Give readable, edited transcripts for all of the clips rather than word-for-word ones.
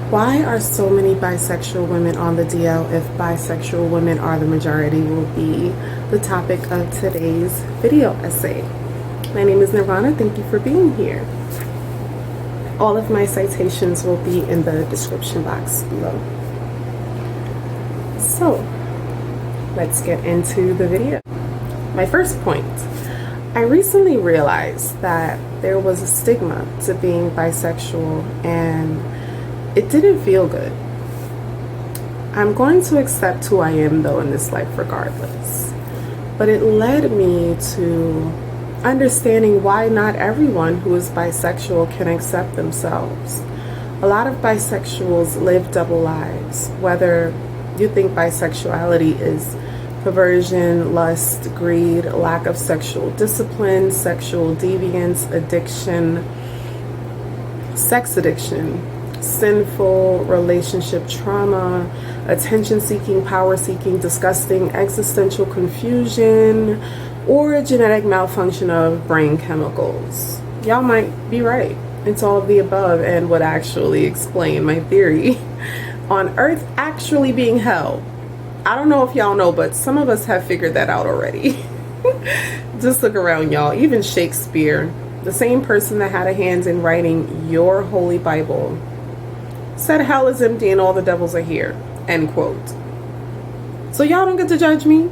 Why are so many bisexual women on the DL if bisexual women are the majority will be the topic of today's video essay. My name is Nirvana. Thank you for being here. All of my citations will be in the description box below. So, let's get into the video. My first point. I recently realized that there was a stigma to being bisexual and it didn't feel good. I'm going to accept who I am though in this life regardless. But it led me to understanding why not everyone who is bisexual can accept themselves. A lot of bisexuals live double lives, whether you think bisexuality is perversion, lust, greed, lack of sexual discipline, sexual deviance, addiction, sex addiction, sinful relationship trauma, attention seeking, power seeking, disgusting, existential confusion, or a genetic malfunction of brain chemicals. Y'all might be right. It's all of the above and would actually explain my theory on Earth actually being hell. I don't know if y'all know, but some of us have figured that out already. Just look around, y'all. Even Shakespeare, the same person that had a hand in writing your holy Bible, said hell is empty and all the devils are here, end quote. So y'all don't get to judge me.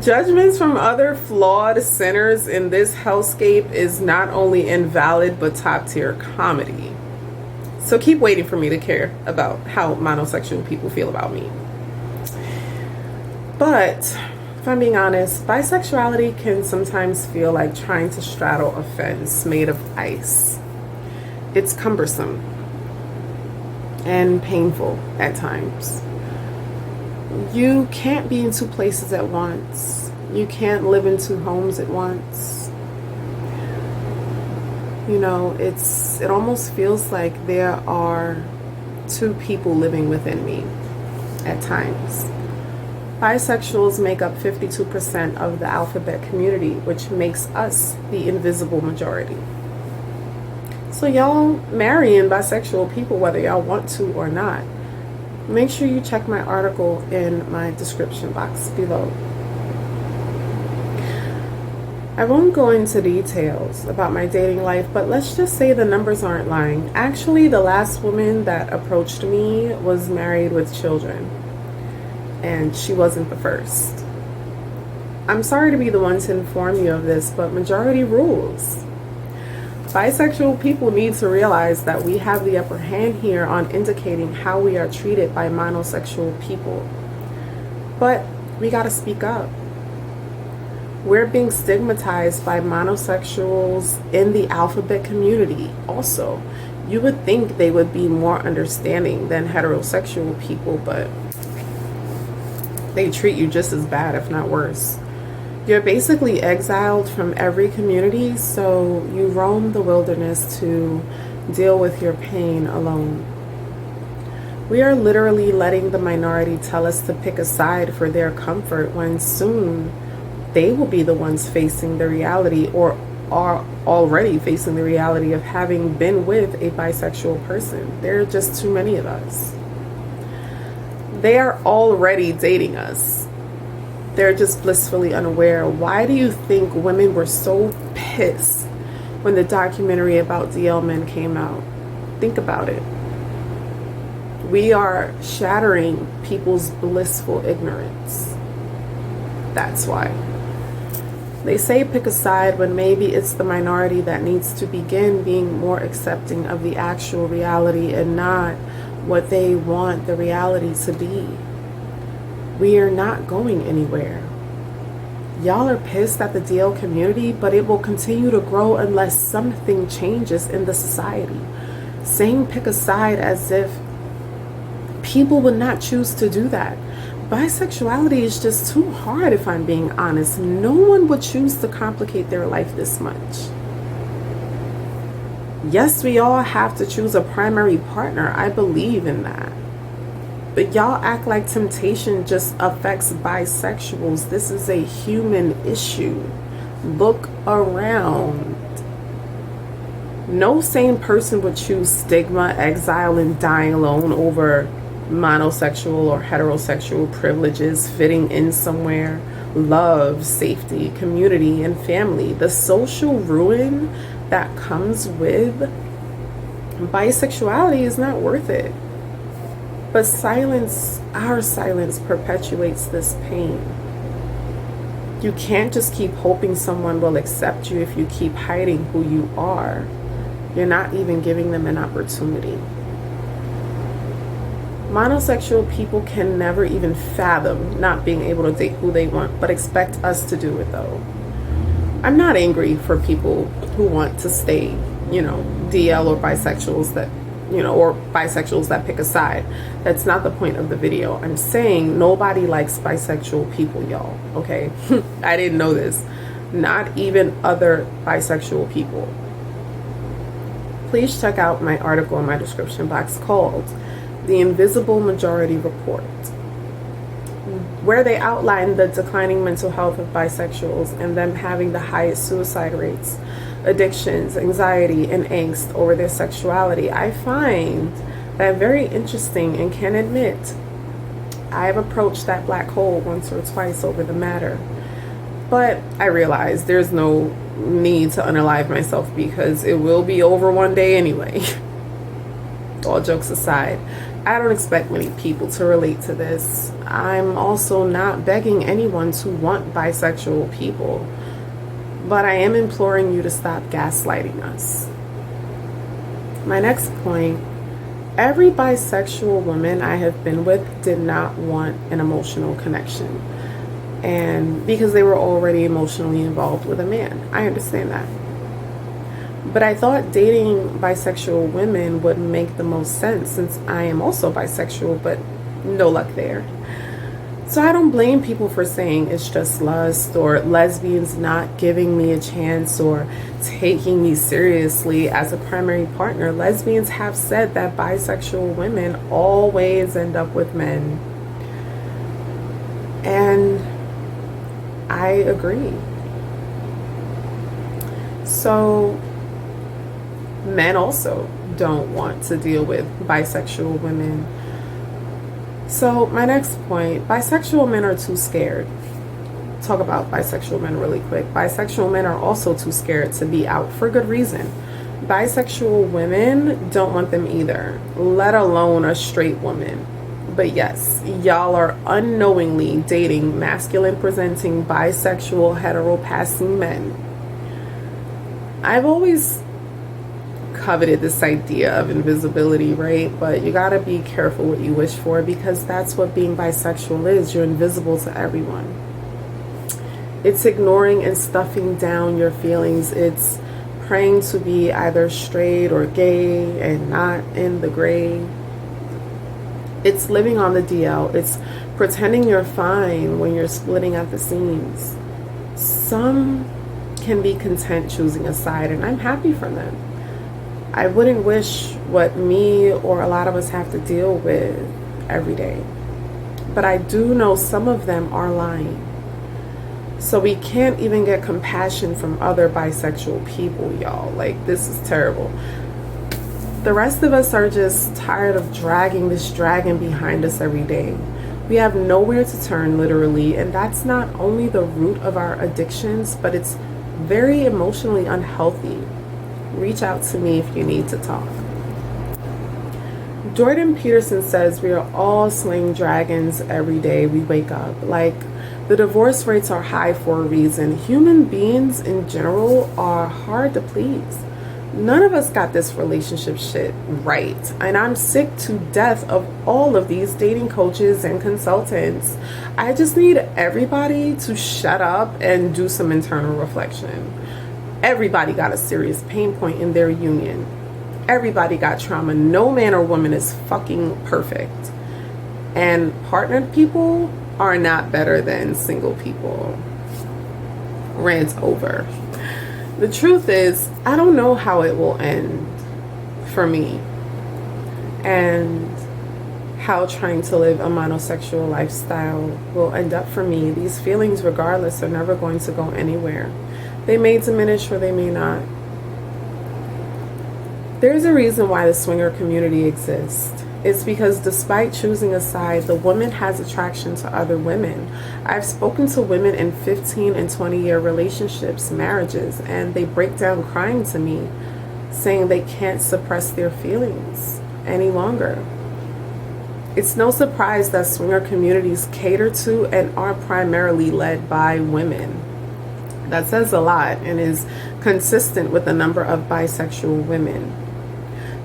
Judgments from other flawed sinners in this hellscape is not only invalid but top tier comedy. So keep waiting for me to care about how monosexual people feel about me. But if I'm being honest, bisexuality can sometimes feel like trying to straddle a fence made of ice. It's cumbersome and painful at times. You can't be in two places at once. You can't live in two homes at once. You know, it almost feels like there are two people living within me at times. Bisexuals make up 52% of the alphabet community, which makes us the invisible majority. So y'all marrying bisexual people whether y'all want to or not. Make sure you check my article in my description box below. I won't go into details about my dating life, but let's just say the numbers aren't lying. Actually, the last woman that approached me was married with children, and she wasn't the first. I'm sorry to be the one to inform you of this, but majority rules. Bisexual people need to realize that we have the upper hand here on indicating how we are treated by monosexual people. But we gotta speak up. We're being stigmatized by monosexuals in the alphabet community also. You would think they would be more understanding than heterosexual people, but they treat you just as bad, if not worse. You're basically exiled from every community, so you roam the wilderness to deal with your pain alone. We are literally letting the minority tell us to pick a side for their comfort when soon they will be the ones facing the reality, or are already facing the reality of having been with a bisexual person. There are just too many of us. They are already dating us. They're just blissfully unaware. Why do you think women were so pissed when the documentary about DL men came out? Think about it. We are shattering people's blissful ignorance. That's why. They say pick a side when maybe it's the minority that needs to begin being more accepting of the actual reality and not what they want the reality to be. We are not going anywhere. Y'all are pissed at the DL community, but it will continue to grow unless something changes in the society. Saying pick a side as if people would not choose to do that. Bisexuality is just too hard, if I'm being honest. No one would choose to complicate their life this much. Yes, we all have to choose a primary partner. I believe in that. But y'all act like temptation just affects bisexuals. This is a human issue. Look around. No sane person would choose stigma, exile, and dying alone over monosexual or heterosexual privileges, fitting in somewhere, love, safety, community, and family. The social ruin that comes with bisexuality is not worth it. But silence, our silence, perpetuates this pain. You can't just keep hoping someone will accept you if you keep hiding who you are. You're not even giving them an opportunity. Monosexual people can never even fathom not being able to date who they want, but expect us to do it though. I'm not angry for people who want to stay, DL or bisexuals that, or bisexuals that pick a side. That's not the point of the video. I'm saying nobody likes bisexual people, y'all, okay? I didn't know this. Not even other bisexual people. Please check out my article in my description box called The Invisible Majority Report, where they outline the declining mental health of bisexuals and them having the highest suicide rates, addictions, anxiety, and angst over their sexuality. I find that very interesting and can admit I've approached that black hole once or twice over the matter. But I realize there's no need to unalive myself because it will be over one day anyway. All jokes aside, I don't expect many people to relate to this. I'm also not begging anyone to want bisexual people, but I am imploring you to stop gaslighting us. My next point, every bisexual woman I have been with did not want an emotional connection. And because they were already emotionally involved with a man. I understand that. But I thought dating bisexual women would make the most sense since I am also bisexual, but no luck there. So I don't blame people for saying it's just lust or lesbians not giving me a chance or taking me seriously as a primary partner. Lesbians have said that bisexual women always end up with men. And I agree. So men also don't want to deal with bisexual women. So my next point, bisexual men are too scared. Talk about bisexual men really quick. Bisexual men are also too scared to be out for good reason. Bisexual women don't want them either, let alone a straight woman. But yes, y'all are unknowingly dating masculine presenting bisexual hetero passing men. I've always coveted this idea of invisibility, right? But you gotta be careful what you wish for because that's what being bisexual is. You're invisible to everyone. It's ignoring and stuffing down your feelings. It's praying to be either straight or gay and not in the gray. It's living on the DL. It's pretending you're fine when you're splitting at the seams. Some can be content choosing a side, and I'm happy for them. I wouldn't wish what me or a lot of us have to deal with every day. But I do know some of them are lying. So we can't even get compassion from other bisexual people, y'all. Like, this is terrible. The rest of us are just tired of dragging this dragon behind us every day. We have nowhere to turn, literally, and that's not only the root of our addictions, but it's very emotionally unhealthy. Reach out to me if you need to talk. Jordan Peterson says we are all slaying dragons every day we wake up. Like, the divorce rates are high for a reason. Human beings in general are hard to please. None of us got this relationship shit right. And I'm sick to death of all of these dating coaches and consultants. I just need everybody to shut up and do some internal reflection. Everybody got a serious pain point in their union. Everybody got trauma. No man or woman is fucking perfect. And partnered people are not better than single people. Rant over. The truth is, I don't know how it will end for me and how trying to live a monosexual lifestyle will end up for me. These feelings, regardless, are never going to go anywhere. They may diminish or they may not. There's a reason why the swinger community exists. It's because despite choosing a side, the woman has attraction to other women. I've spoken to women in 15 and 20-year relationships, marriages, and they break down crying to me, saying they can't suppress their feelings any longer. It's no surprise that swinger communities cater to and are primarily led by women. That says a lot and is consistent with the number of bisexual women.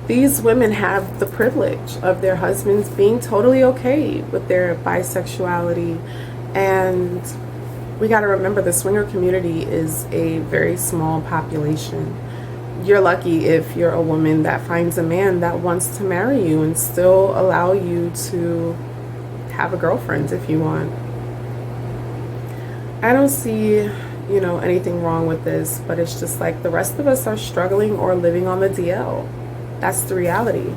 These women have the privilege of their husbands being totally okay with their bisexuality, and we got to remember the swinger community is a very small population. You're lucky if you're a woman that finds a man that wants to marry you and still allow you to have a girlfriend if you want. I don't see, anything wrong with this, but it's just like the rest of us are struggling or living on the DL. That's the reality.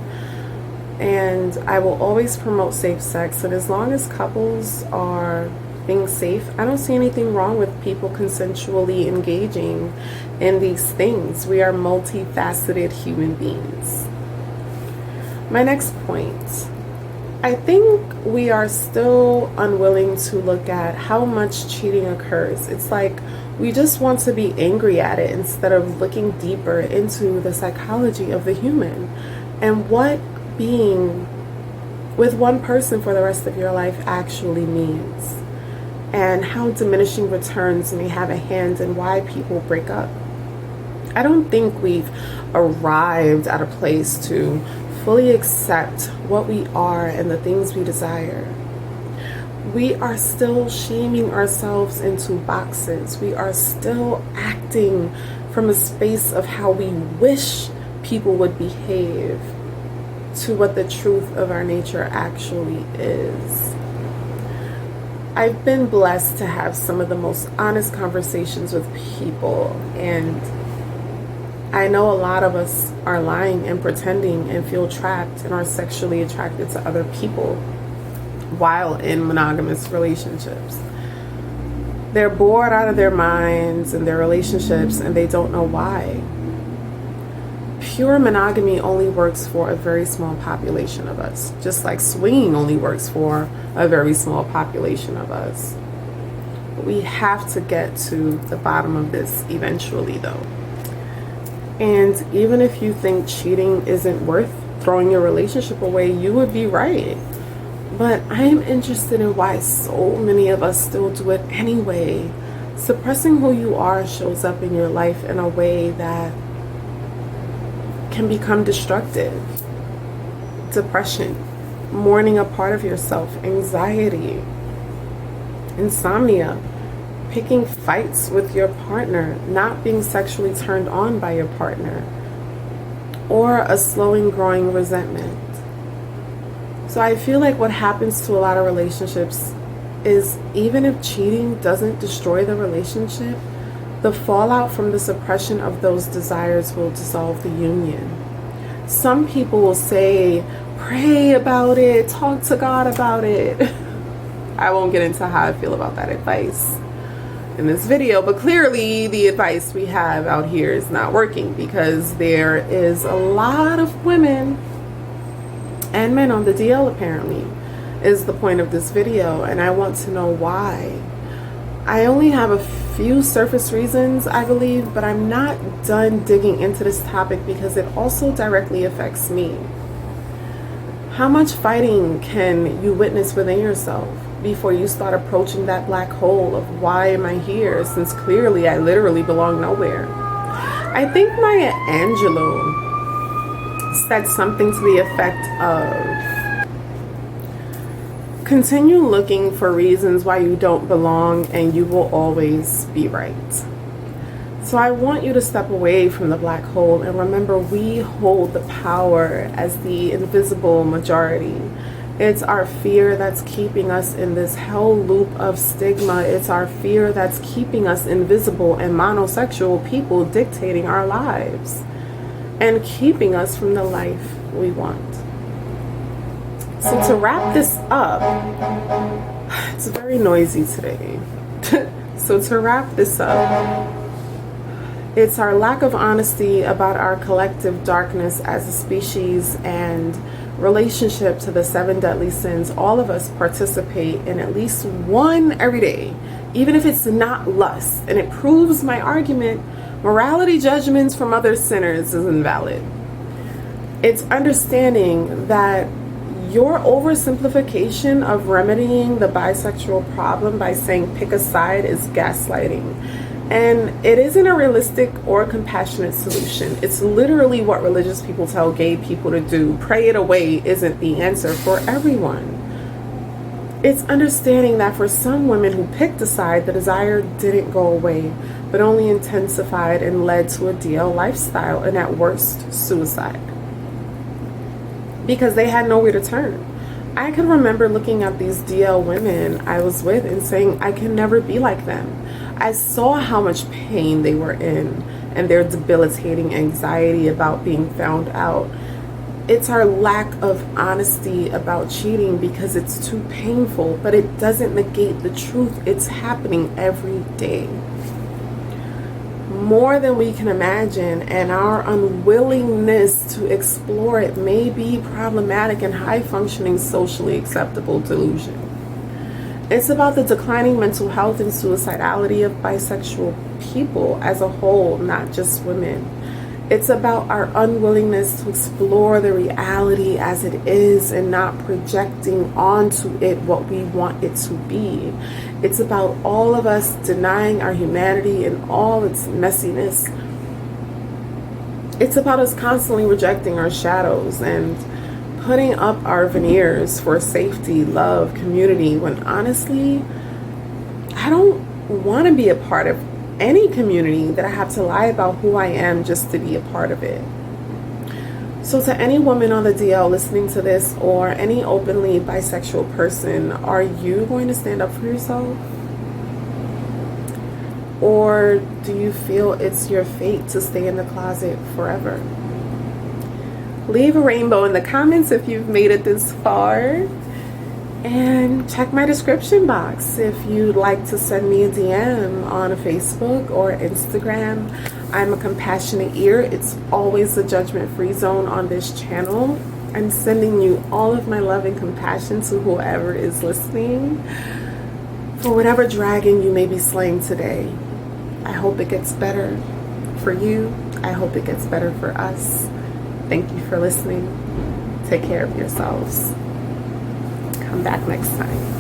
And I will always promote safe sex, and as long as couples are being safe, I don't see anything wrong with people consensually engaging in these things. We are multifaceted human beings. My next point. I think we are still unwilling to look at how much cheating occurs. It's like we just want to be angry at it instead of looking deeper into the psychology of the human and what being with one person for the rest of your life actually means, and how diminishing returns may have a hand in why people break up. I don't think we've arrived at a place to fully accept what we are and the things we desire. We are still shaming ourselves into boxes. We are still acting from a space of how we wish people would behave to what the truth of our nature actually is. I've been blessed to have some of the most honest conversations with people, and I know a lot of us are lying and pretending and feel trapped and are sexually attracted to other people while in monogamous relationships. They're bored out of their minds in their relationships and they don't know why. Pure monogamy only works for a very small population of us, just like swinging only works for a very small population of us. We have to get to the bottom of this eventually, though. And even if you think cheating isn't worth throwing your relationship away, you would be right. But I am interested in why so many of us still do it anyway. Suppressing who you are shows up in your life in a way that can become destructive. Depression, mourning a part of yourself, anxiety, insomnia, picking fights with your partner, not being sexually turned on by your partner, or a slowing growing resentment. So I feel like what happens to a lot of relationships is even if cheating doesn't destroy the relationship, the fallout from the suppression of those desires will dissolve the union. Some people will say, pray about it, talk to God about it. I won't get into how I feel about that advice in this video, but clearly the advice we have out here is not working, because there is a lot of women and men on the DL, apparently, is the point of this video, and I want to know why. I only have a few surface reasons, I believe, but I'm not done digging into this topic because it also directly affects me. How much fighting can you witness within yourself before you start approaching that black hole of why am I here, since clearly I literally belong nowhere? I think Maya Angelou said something to the effect of, continue looking for reasons why you don't belong and you will always be right. So I want you to step away from the black hole and remember we hold the power as the invisible majority. It's our fear that's keeping us in this hell loop of stigma. It's our fear that's keeping us invisible and monosexual people dictating our lives and keeping us from the life we want. So to wrap this up, it's very noisy today. So to wrap this up, It's our lack of honesty about our collective darkness as a species and relationship to the 7 deadly sins. All of us participate in at least one every day, even if it's not lust. And it proves my argument: morality judgments from other sinners is invalid. It's understanding that your oversimplification of remedying the bisexual problem by saying pick a side is gaslighting. And it isn't a realistic or compassionate solution. It's literally what religious people tell gay people to do. Pray it away isn't the answer for everyone. It's understanding that for some women who picked a side, the desire didn't go away, but only intensified and led to a DL lifestyle, and at worst, suicide. Because they had nowhere to turn. I can remember looking at these DL women I was with and saying, I can never be like them. I saw how much pain they were in and their debilitating anxiety about being found out. It's our lack of honesty about cheating because it's too painful, but it doesn't negate the truth. It's happening every day. More than we can imagine, and our unwillingness to explore it may be problematic and high-functioning, socially acceptable delusion. It's about the declining mental health and suicidality of bisexual people as a whole, not just women. It's about our unwillingness to explore the reality as it is and not projecting onto it what we want it to be. It's about all of us denying our humanity and all its messiness. It's about us constantly rejecting our shadows and putting up our veneers for safety, love, community, when honestly, I don't want to be a part of any community that I have to lie about who I am just to be a part of it. So to any woman on the DL listening to this, or any openly bisexual person, are you going to stand up for yourself? Or do you feel it's your fate to stay in the closet forever? Leave a rainbow in the comments if you've made it this far. And check my description box if you'd like to send me a DM on Facebook or Instagram. I'm a compassionate ear. It's always a judgment-free zone on this channel. I'm sending you all of my love and compassion to whoever is listening. For whatever dragon you may be slaying today, I hope it gets better for you. I hope it gets better for us. Thank you for listening. Take care of yourselves. Come back next time.